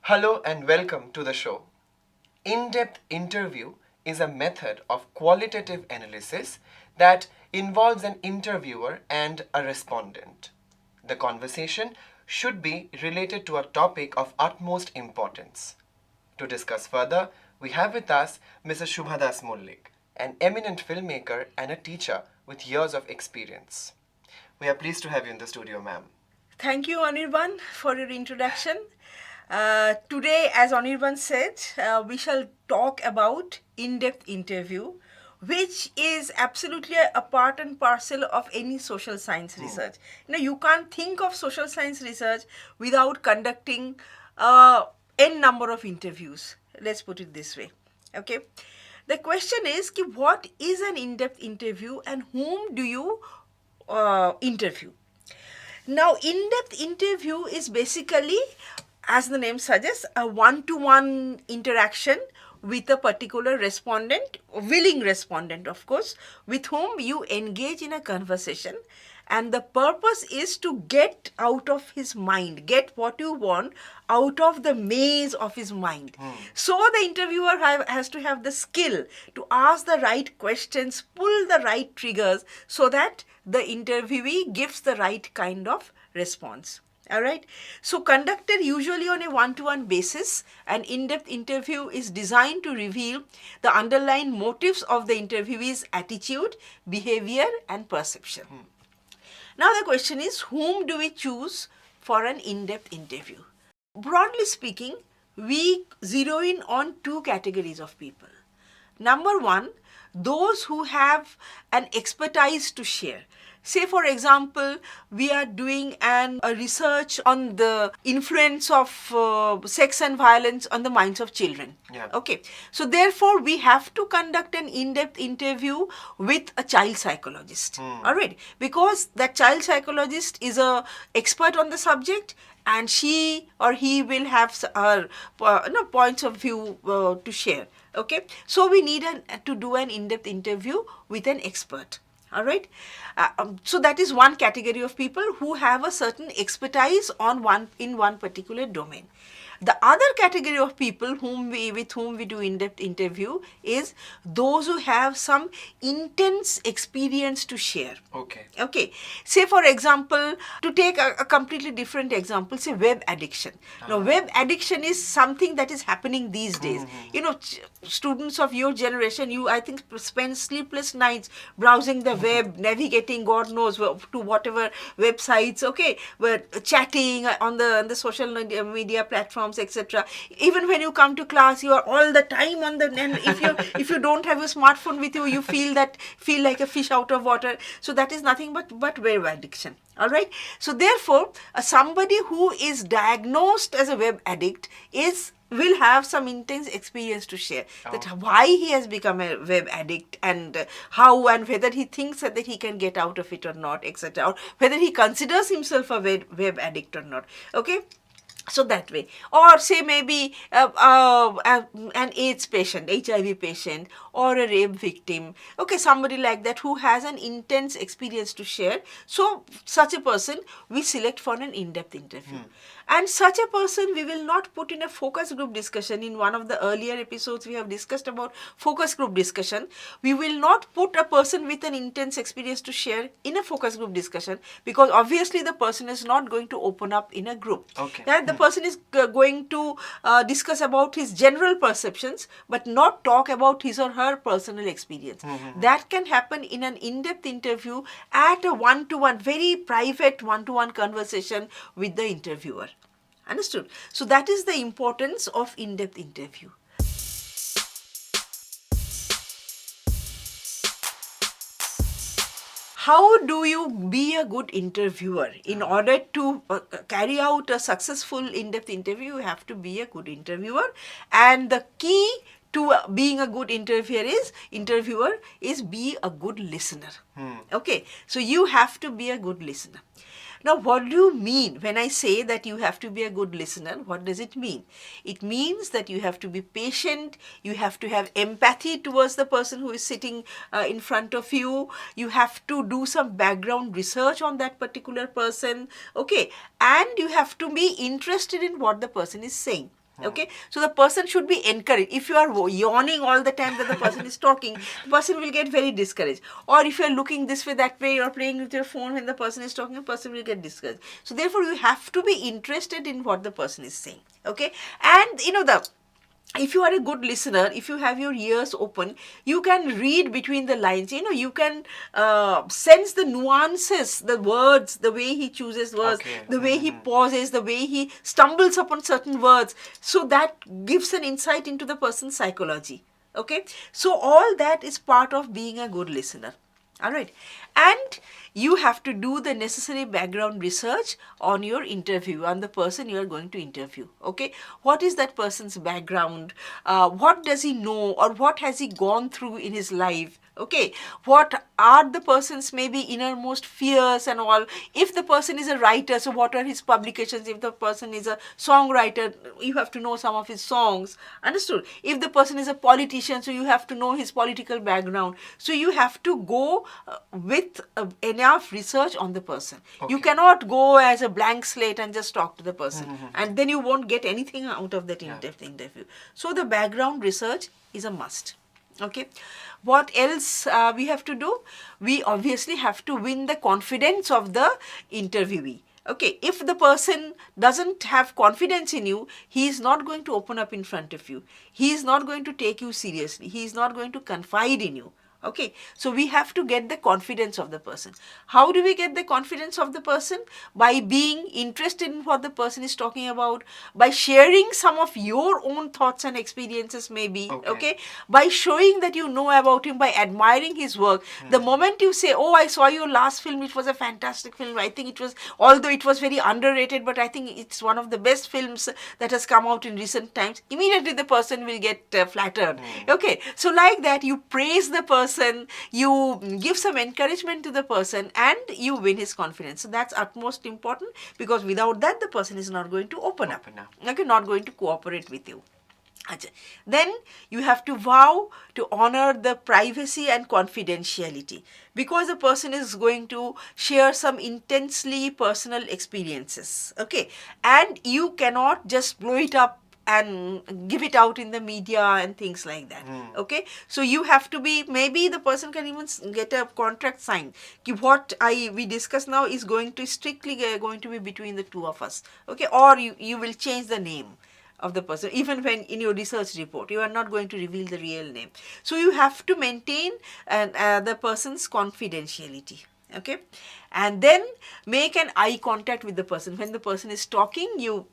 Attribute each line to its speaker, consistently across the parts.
Speaker 1: Hello and welcome to the show. In-depth interview is a method of qualitative analysis that involves an interviewer and a respondent. The conversation should be related to a topic of utmost importance. To discuss further, we have with us Mrs. Shubhadas Mullik, an eminent filmmaker and a teacher with years of experience. We are pleased to have you in the studio, ma'am.
Speaker 2: Thank you, Anirban, for your introduction. Today, as Anirban said, we shall talk about in-depth interview, which is absolutely a part and parcel of any social science research. You can't think of social science research without conducting n number of interviews. Let's put it this way. Okay. The question is, what is an in-depth interview and whom do you interview? Now, in-depth interview is basically, as the name suggests, a one-to-one interaction with a particular respondent, willing respondent, of course, with whom you engage in a conversation. And the purpose is to get out of his mind, get what you want out of the maze of his mind. So the interviewer has to have the skill to ask the right questions, pull the right triggers so that the interviewee gives the right kind of response. All right. So, conducted usually on a one-to-one basis, an in-depth interview is designed to reveal the underlying motives of the interviewee's attitude, behavior, and perception. Now, the question is, whom do we choose for an in-depth interview? Broadly speaking, we zero in on two categories of people. Number one, those who have an expertise to share. Say, for example, we are doing a research on the influence of sex and violence on the minds of children.
Speaker 1: Yeah.
Speaker 2: Okay. So, therefore, we have to conduct an in-depth interview with a child psychologist. All right. Because that child psychologist is an expert on the subject and she or he will have her points of view to share. Okay. So, we need to do an in-depth interview with an expert. All right. So that is one category of people who have a certain expertise in one particular domain. The other category of people with whom we do in-depth interview is those who have some intense experience to share.
Speaker 1: Okay.
Speaker 2: Okay. Say, for example, to take a completely different example, say web addiction. Now, web addiction is something that is happening these days. Students of your generation, I think, spend sleepless nights browsing the web, navigating God knows to whatever websites, okay, chatting on the social media platforms, etc. Even when you come to class, you are all the time on the, and if you don't have a smartphone with you, you feel like a fish out of water. So that is nothing but web addiction. All right. So therefore, somebody who is diagnosed as a web addict will have some intense experience to share, that why he has become a web addict and how and whether he thinks that he can get out of it or not, etc., or whether he considers himself a web addict or not. Okay. So that way, or say maybe an AIDS patient, HIV patient, or a rape victim, okay, somebody like that who has an intense experience to share. So such a person we select for an in-depth interview. And such a person we will not put in a focus group discussion. In one of the earlier episodes we have discussed about focus group discussion. We will not put a person with an intense experience to share in a focus group discussion, because obviously the person is not going to open up in a group.
Speaker 1: Okay.
Speaker 2: And the person is going to discuss about his general perceptions but not talk about his or her personal experience. That can happen in an in-depth interview at a one-to-one, very private one-to-one conversation with the interviewer. Understood? So that is the importance of in-depth interview. How do you be a good interviewer? In order to carry out a successful in-depth interview, you have to be a good interviewer. And the key to being a good interviewer is be a good listener. Okay, so you have to be a good listener. Now, what do you mean when I say that you have to be a good listener? What does it mean? It means that you have to be patient, you have to have empathy towards the person who is sitting in front of you, you have to do some background research on that particular person, okay, and you have to be interested in what the person is saying. Okay, so the person should be encouraged. If you are yawning all the time that the person is talking, the person will get very discouraged. Or if you are looking this way, that way, or playing with your phone when the person is talking, the person will get discouraged. So therefore, you have to be interested in what the person is saying. Okay, and the if you are a good listener, if you have your ears open, you can read between the lines. You can sense the nuances, the words, the way he chooses words,
Speaker 1: Okay.
Speaker 2: the way he pauses, the way he stumbles upon certain words. So that gives an insight into the person's psychology. Okay, so all that is part of being a good listener. All right, and you have to do the necessary background research on your interview, on the person you are going to interview. Okay, what is that person's background? What does he know, or what has he gone through in his life? Okay, what are the person's maybe innermost fears and all? If the person is a writer, so what are his publications? If the person is a songwriter, you have to know some of his songs. Understood? If the person is a politician, so you have to know his political background. So you have to go with enough research on the person. You
Speaker 1: Okay.
Speaker 2: cannot go as a blank slate and just talk to the person, and then you won't get anything out of that in-depth interview. So the background research is a must. Okay, what else we have to do? We obviously have to win the confidence of the interviewee. Okay, if the person doesn't have confidence in you, he is not going to open up in front of you. He is not going to take you seriously. He is not going to confide in you. Okay, so we have to get the confidence of the person. How do we get the confidence of the person? By being interested in what the person is talking about, by sharing some of your own thoughts and experiences maybe, okay? By showing that you know about him, by admiring his work. The moment you say, oh, I saw your last film, it was a fantastic film. I think it was, although it was very underrated, but I think it's one of the best films that has come out in recent times. Immediately the person will get flattered. Okay, so like that, you praise the person, you give some encouragement to the person, and you win his confidence. So that's utmost important, because without that the person is not going to open up. Okay, not going to cooperate with you. Then you have to vow to honor the privacy and confidentiality, because the person is going to share some intensely personal experiences. Okay, and you cannot just blow it up and give it out in the media and things like that. Okay, so you have to be, maybe the person can even get a contract signed. What we discuss now is going to strictly going to be between the two of us. Okay, or you will change the name of the person. Even when in your research report, you are not going to reveal the real name. So you have to maintain the person's confidentiality. Okay, and then make an eye contact with the person. When the person is talking, you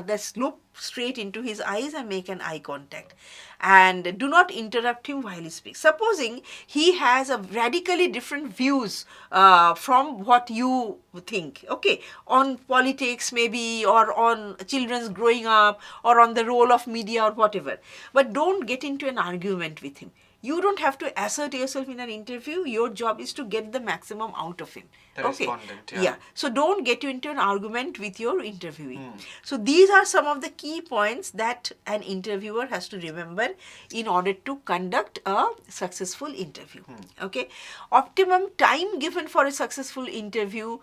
Speaker 2: just look straight into his eyes and make an eye contact, and do not interrupt him while he speaks. Supposing he has a radically different views from what you think, okay, on politics maybe, or on children's growing up, or on the role of media, or whatever, but don't get into an argument with him. You don't have to assert yourself in an interview. Your job is to get the maximum out of him.
Speaker 1: The respondent,
Speaker 2: yeah. So don't get you into an argument with your interviewee. So these are some of the key points that an interviewer has to remember in order to conduct a successful interview. Okay, optimum time given for a successful interview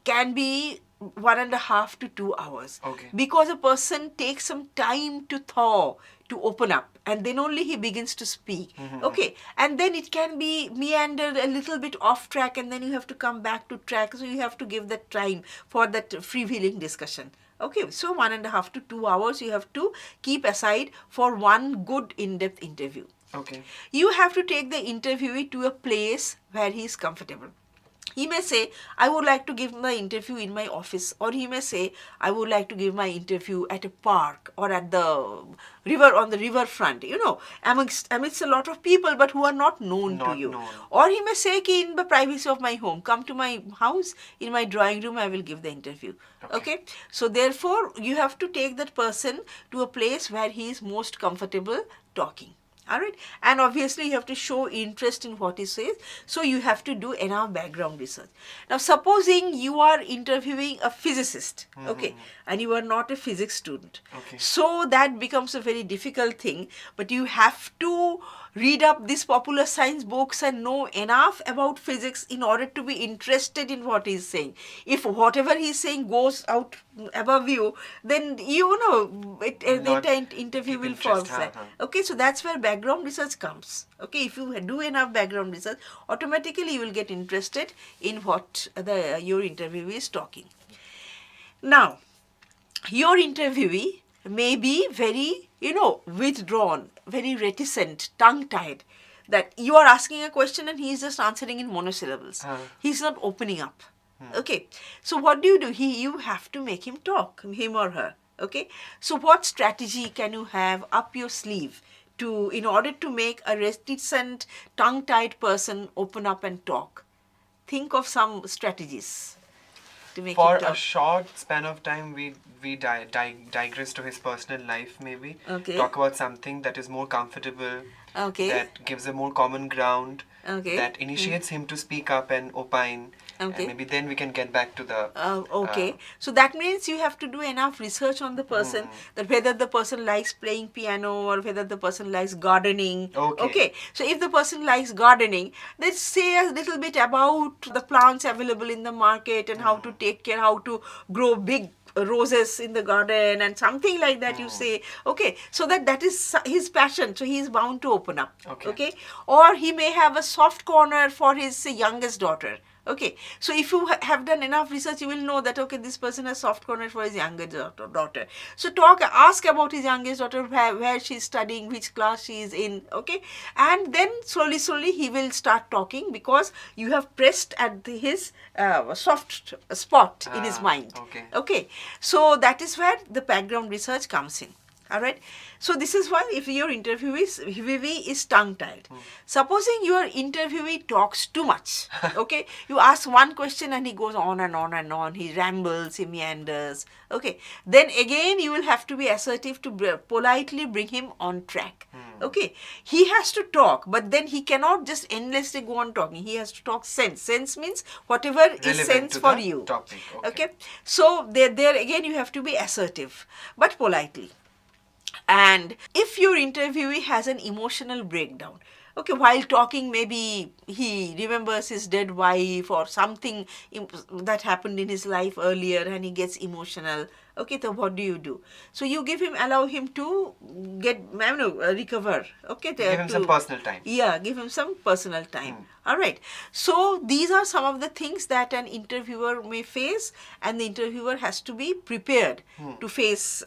Speaker 2: can be 1.5 to 2 hours.
Speaker 1: Okay.
Speaker 2: Because a person takes some time to thaw, to open up, and then only he begins to speak. Okay, and then it can be meandered a little bit off track, and then you have to come back to track. So you have to give that time for that freewheeling discussion. Okay, so 1.5 to 2 hours you have to keep aside for one good in-depth interview.
Speaker 1: Okay.
Speaker 2: You have to take the interviewee to a place where he is comfortable. He may say, I would like to give my interview in my office, or he may say, I would like to give my interview at a park, or at the river, on the riverfront, amidst a lot of people, but who are not known to you. Or he may say, in the privacy of my home, come to my house, in my drawing room, I will give the interview. Okay. So therefore, you have to take that person to a place where he is most comfortable talking. All right, and obviously you have to show interest in what he says, so you have to do enough background research. Now supposing you are interviewing a physicist, okay, and you are not a physics student,
Speaker 1: Okay.
Speaker 2: so that becomes a very difficult thing, but you have to read up these popular science books and know enough about physics in order to be interested in what he's saying. If whatever he's saying goes out above you, then
Speaker 1: Not
Speaker 2: the interview
Speaker 1: keep
Speaker 2: will
Speaker 1: interest,
Speaker 2: fall flat. Okay, so that's where background research comes. Okay, if you do enough background research, automatically you will get interested in what your interviewee is talking. Now, your interviewee may be very, withdrawn, very reticent, tongue-tied, that you are asking a question and he is just answering in monosyllables. He's not opening up. Okay, so what do? You have to make him talk, him or her. Okay, so what strategy can you have up your sleeve in order to make a reticent, tongue-tied person open up and talk? Think of some strategies to make
Speaker 1: For
Speaker 2: it talk.
Speaker 1: a short span of time, we digress to his personal life, maybe.
Speaker 2: Okay.
Speaker 1: Talk about something that is more comfortable,
Speaker 2: Okay.
Speaker 1: that gives a more common ground,
Speaker 2: Okay.
Speaker 1: that initiates him to speak up and opine.
Speaker 2: Okay.
Speaker 1: And maybe then we can get back to the...
Speaker 2: Okay, so that means you have to do enough research on the person, that whether the person likes playing piano or whether the person likes gardening.
Speaker 1: Okay.
Speaker 2: So if the person likes gardening, let's say a little bit about the plants available in the market and how to take care, how to grow big roses in the garden and something like that. You say, okay, so that is his passion, so he is bound to open up.
Speaker 1: Okay.
Speaker 2: Or he may have a soft corner for his youngest daughter. Okay, so if you have done enough research, you will know that, okay, this person has soft corner for his youngest daughter. So ask about his youngest daughter, where she's studying, which class she is in, okay, and then slowly he will start talking, because you have pressed at his soft spot in his mind. Okay, so that is where the background research comes in. All right. So this is why, if your interviewee is tongue-tied. Supposing your interviewee talks too much, okay, you ask one question and he goes on and on and on, he rambles, he meanders, okay, then again you will have to be assertive to politely bring him on track. Okay, he has to talk, but then he cannot just endlessly go on talking. He has to talk sense. Sense means whatever is sense for you.
Speaker 1: Topic.
Speaker 2: Okay, so there again you have to be assertive, but politely. And if your interviewee has an emotional breakdown, okay, while talking, maybe he remembers his dead wife or something that happened in his life earlier and he gets emotional, okay, so what do? So you allow him to recover, okay.
Speaker 1: Give him some personal time.
Speaker 2: Yeah, give him some personal time. All right. So these are some of the things that an interviewer may face, and the interviewer has to be prepared to face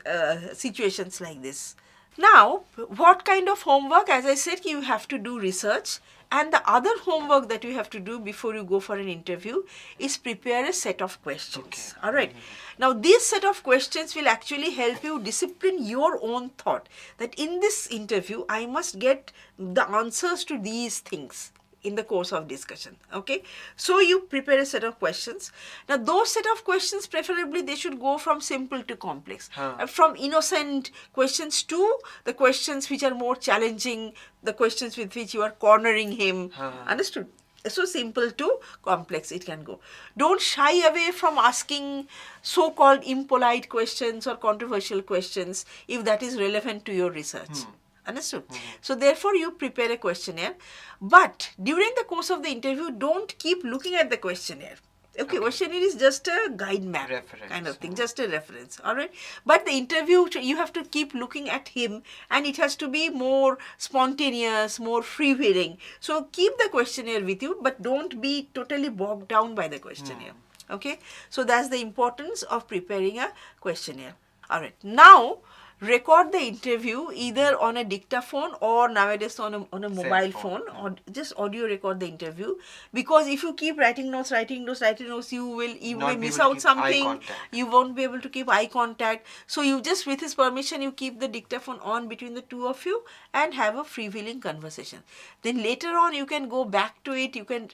Speaker 2: situations like this. Now, what kind of homework? As I said, you have to do research, and the other homework that you have to do before you go for an interview is prepare a set of questions. All right. Now, this set of questions will actually help you discipline your own thought, that in this interview, I must get the answers to these things in the course of discussion. Okay, so you prepare a set of questions. Now those set of questions, preferably they should go from simple to complex, from innocent questions to the questions which are more challenging, the questions with which you are cornering him. Understood? So simple to complex it can go. Don't shy away from asking so-called impolite questions or controversial questions if that is relevant to your research. Understood? So therefore you prepare a questionnaire, but during the course of the interview, don't keep looking at the questionnaire. Okay, questionnaire is just a guide map kind of thing, just a reference. All right, but the interview, you have to keep looking at him, and it has to be more spontaneous, more free-wheeling. So keep the questionnaire with you, but don't be totally bogged down by the questionnaire. Okay, so that's the importance of preparing a questionnaire. All right, now record the interview either on a dictaphone or nowadays on a mobile phone, or just audio record the interview, because if you keep writing notes, you may miss out something. You won't be able to keep eye contact. So you just, with his permission, you keep the dictaphone on between the two of you and have a freewheeling conversation. Then later on you can go back to it. You can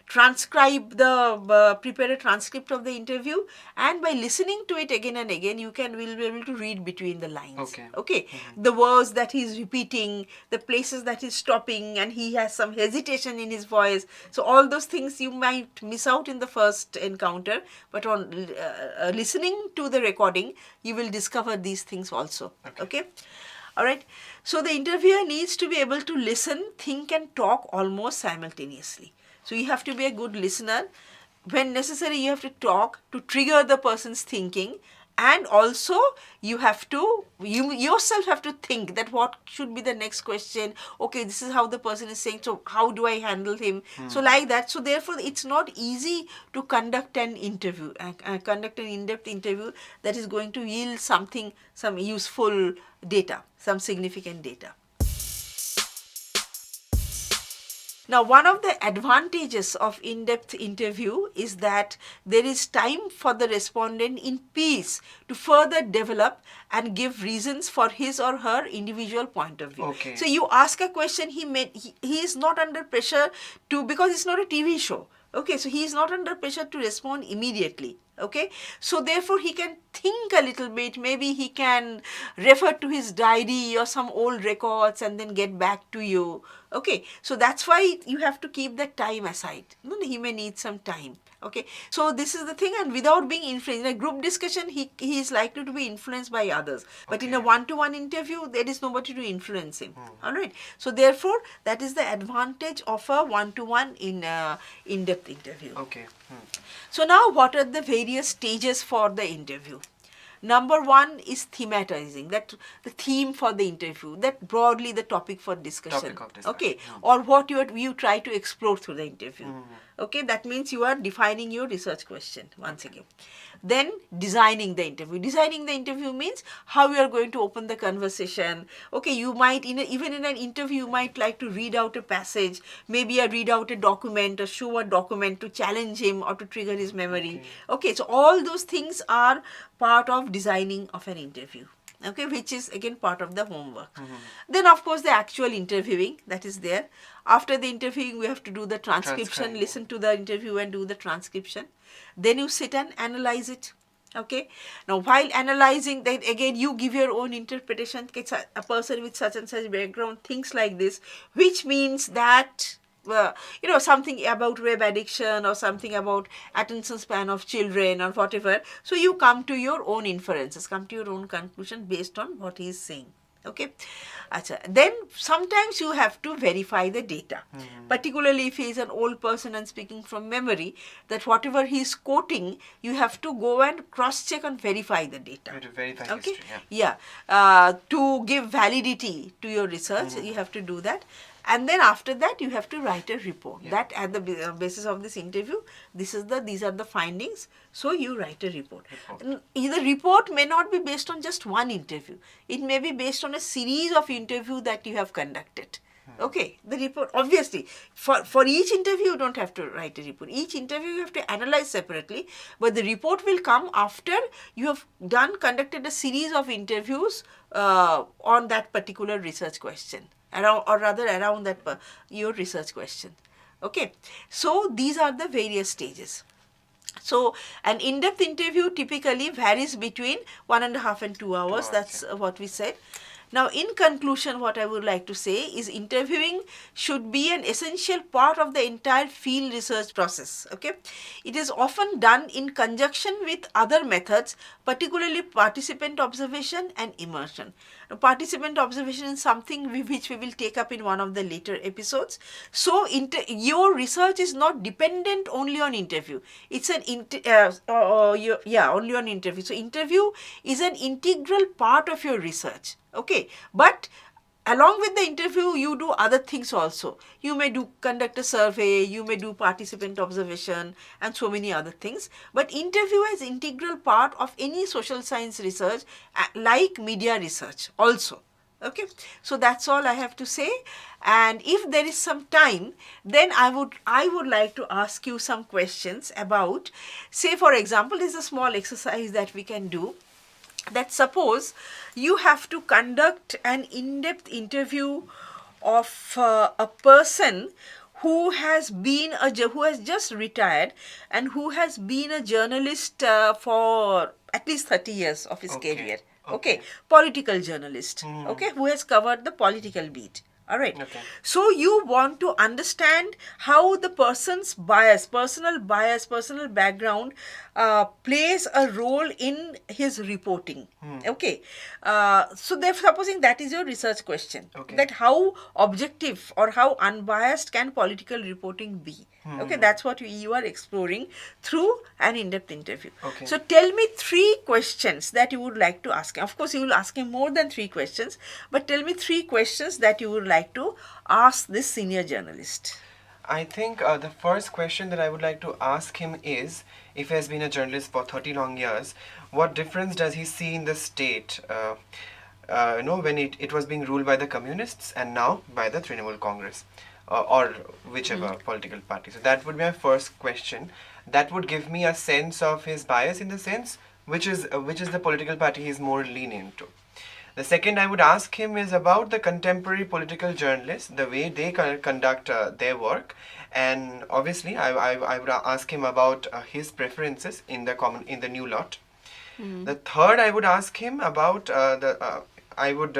Speaker 2: transcribe prepare a transcript of the interview, and by listening to it again and again, will be able to read between the lines. Okay. The words that he's repeating, the places that he's stopping, and he has some hesitation in his voice. So all those things you might miss out in the first encounter, but on listening to the recording, you will discover these things also. Okay. All right. So the interviewer needs to be able to listen, think, and talk almost simultaneously. So you have to be a good listener. When necessary, you have to talk to trigger the person's thinking, and also you yourself have to think that what should be the next question. Okay, this is how the person is saying, so how do I handle him? So like that. So therefore, it's not easy to conduct an interview, conduct an in-depth interview that is going to yield something, some useful data, some significant data. Now, one of the advantages of in-depth interview is that there is time for the respondent in peace to further develop and give reasons for his or her individual point of view.
Speaker 1: Okay.
Speaker 2: So you ask a question, he is not under pressure to, because it's not a TV show. Okay, so he is not under pressure to respond immediately. Okay, so therefore he can think a little bit, maybe he can refer to his diary or some old records and then get back to you. Okay, so that's why you have to keep that time aside. He may need some time. Okay, so this is the thing, and without being influenced, in a group discussion he is likely to be influenced by others, but in a one-to-one interview there is nobody to influence him. All right, so therefore that is the advantage of a one-to-one in-depth interview.
Speaker 1: Okay.
Speaker 2: So now what are the various stages for the interview? Number one is thematizing, that the theme for the interview, that broadly the topic for discussion.
Speaker 1: Topic of discussion.
Speaker 2: Okay, or what you try to explore through the interview. Okay, that means you are defining your research question once again. Then designing the interview. Designing the interview means how you are going to open the conversation. Okay, you might even in an interview you might like to read out a passage, maybe read out a document or show a document to challenge him or to trigger his memory. Okay, so all those things are part of designing of an interview. Okay, which is again part of the homework. Then of course the actual interviewing, that is there. After the interviewing we have to do the transcription, listen to the interview and do the transcription. Then you sit and analyze it. Okay, now while analyzing that, again you give your own interpretation. A person with such and such background thinks like this, which means that something about web addiction or something about attention span of children or whatever. So you come to your own inferences, come to your own conclusion based on what he is saying. Okay, then sometimes you have to verify the data, particularly if he is an old person and speaking from memory, that whatever he is quoting, you have to go and cross check and verify the data.
Speaker 1: You have to verify
Speaker 2: okay,
Speaker 1: history,
Speaker 2: to give validity to your research, you have to do that. And then after that you have to write a report that at the basis of this interview, these are the findings. So you write a report. The report may not be based on just one interview. It may be based on a series of interviews that you have conducted. Okay, the report, obviously for each interview you don't have to write a report. Each interview you have to analyze separately, but the report will come after you have conducted a series of interviews on that particular research question, around that your research question. Okay, so these are the various stages. So an in-depth interview typically varies between 1.5 and 2 hours. That's what we said. Now, in conclusion, what I would like to say is interviewing should be an essential part of the entire field research process. Okay, it is often done in conjunction with other methods, particularly participant observation and immersion. Now, participant observation is something which we will take up in one of the later episodes. So, your research is not dependent only on interview. It's an only on interview. So, interview is an integral part of your research. Okay, but along with the interview you do other things also. You may conduct a survey, you may do participant observation and so many other things, but interview is integral part of any social science research, like media research also. Okay, so that's all I have to say, and if there is some time, then I would like to ask you some questions about, say for example, this is a small exercise that we can do. That suppose you have to conduct an in-depth interview of a person who has just retired and who has been a journalist for at least 30 years of his career. Okay, political journalist. Okay, who has covered the political beat. All right.
Speaker 1: Okay.
Speaker 2: So you want to understand how the person's bias, personal background plays a role in his reporting. Okay. So therefore, supposing that is your research question,
Speaker 1: Okay.
Speaker 2: that how objective or how unbiased can political reporting be? Okay, that's what you are exploring through an in-depth interview.
Speaker 1: Okay.
Speaker 2: So tell me three questions that you would like to ask him. Of course, you will ask him more than three questions, but tell me three questions that you would like to ask this senior journalist.
Speaker 1: I think the first question that I would like to ask him is, if he has been a journalist for 30 long years, what difference does he see in the state, when it was being ruled by the communists and now by the Trinamool Congress, or whichever political party. So that would be my first question. That would give me a sense of his bias, in the sense which is the political party he's more lenient to. The second I would ask him is about the contemporary political journalists, the way they conduct their work, and obviously I would ask him about his preferences in the new lot. The third I would ask him about I would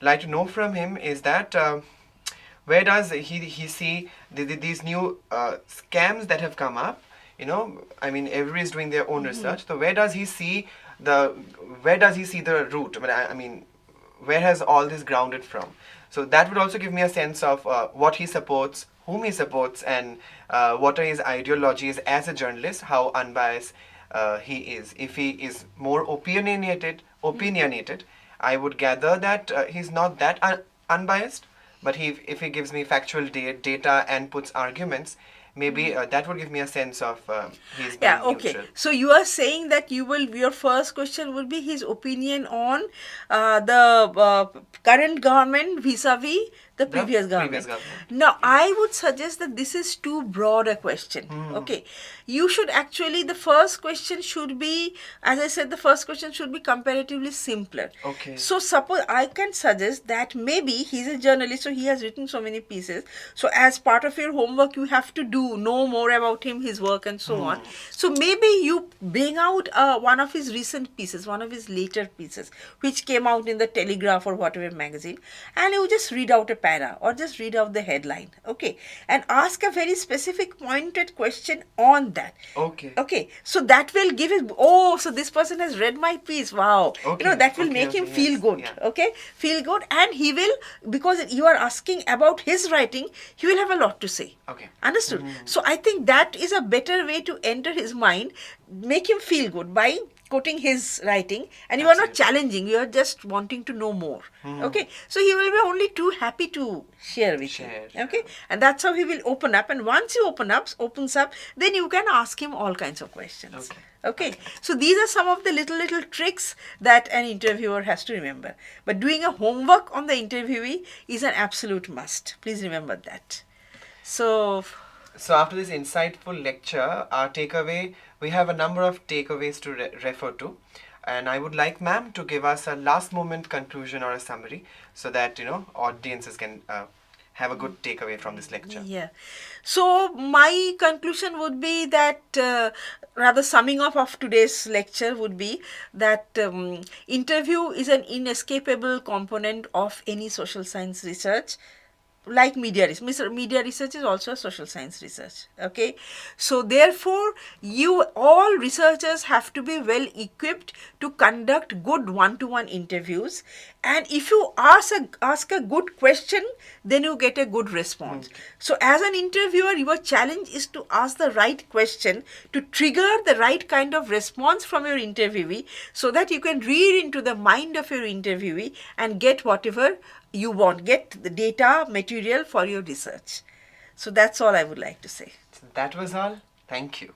Speaker 1: like to know from him is that where does he see these new scams that have come up? I mean, everybody is doing their own research. So the where does he see the root? I mean, where has all this grounded from? So that would also give me a sense of what he supports, whom he supports, and what are his ideologies as a journalist, how unbiased he is. If he is more opinionated, I would gather that he's not that unbiased. But if he gives me factual data and puts arguments, maybe that would give me a sense of he's being
Speaker 2: Yeah, okay.
Speaker 1: neutral.
Speaker 2: So you are saying that your first question would be his opinion on the current government vis-a-vis the previous government.
Speaker 1: government.
Speaker 2: Now, I would suggest that this is too broad a question. Okay. You should actually, the first question should be, as I said, the first question should be comparatively simpler.
Speaker 1: Okay.
Speaker 2: So suppose I can suggest that maybe he's a journalist, so he has written so many pieces. So as part of your homework, you have to know more about him, his work, and so on. So maybe you bring out one of his recent pieces, one of his later pieces, which came out in the Telegraph or whatever magazine, and you just read out a para or just read out the headline, okay, and ask a very specific pointed question on that.
Speaker 1: Okay.
Speaker 2: Okay, so that will give him, oh, so this person has read my piece, wow.
Speaker 1: Okay,
Speaker 2: That will
Speaker 1: okay,
Speaker 2: make him
Speaker 1: okay,
Speaker 2: feel
Speaker 1: yes,
Speaker 2: good,
Speaker 1: yeah.
Speaker 2: okay, feel good, and he will, because you are asking about his writing, he will have a lot to say.
Speaker 1: Okay.
Speaker 2: Understood? So I think that is a better way to enter his mind, make him feel good by quoting his writing, and you are not
Speaker 1: Absolutely.
Speaker 2: challenging, you are just wanting to know more. Okay, so he will be only too happy to share with you. Okay, and that's how he will open up, and once he opens up, then you can ask him all kinds of questions. Okay, so these are some of the little tricks that an interviewer has to remember. But doing a homework on the interviewee is an absolute must. Please remember that. So
Speaker 1: after this insightful lecture, our takeaway, we have a number of takeaways to refer to. And I would like ma'am to give us a last moment conclusion or a summary, so that, audiences can have a good takeaway from this lecture.
Speaker 2: yeah. So my conclusion would be that, rather summing up of today's lecture would be that interview is an inescapable component of any social science research. Like media research is also a social science research. Okay, so therefore all researchers have to be well equipped to conduct good one-to-one interviews, and if you ask a good question, then you get a good response. So as an interviewer, your challenge is to ask the right question to trigger the right kind of response from your interviewee, so that you can read into the mind of your interviewee and get whatever you want, get the data material for your research. So that's all I would like to say.
Speaker 1: So that was all. Thank you.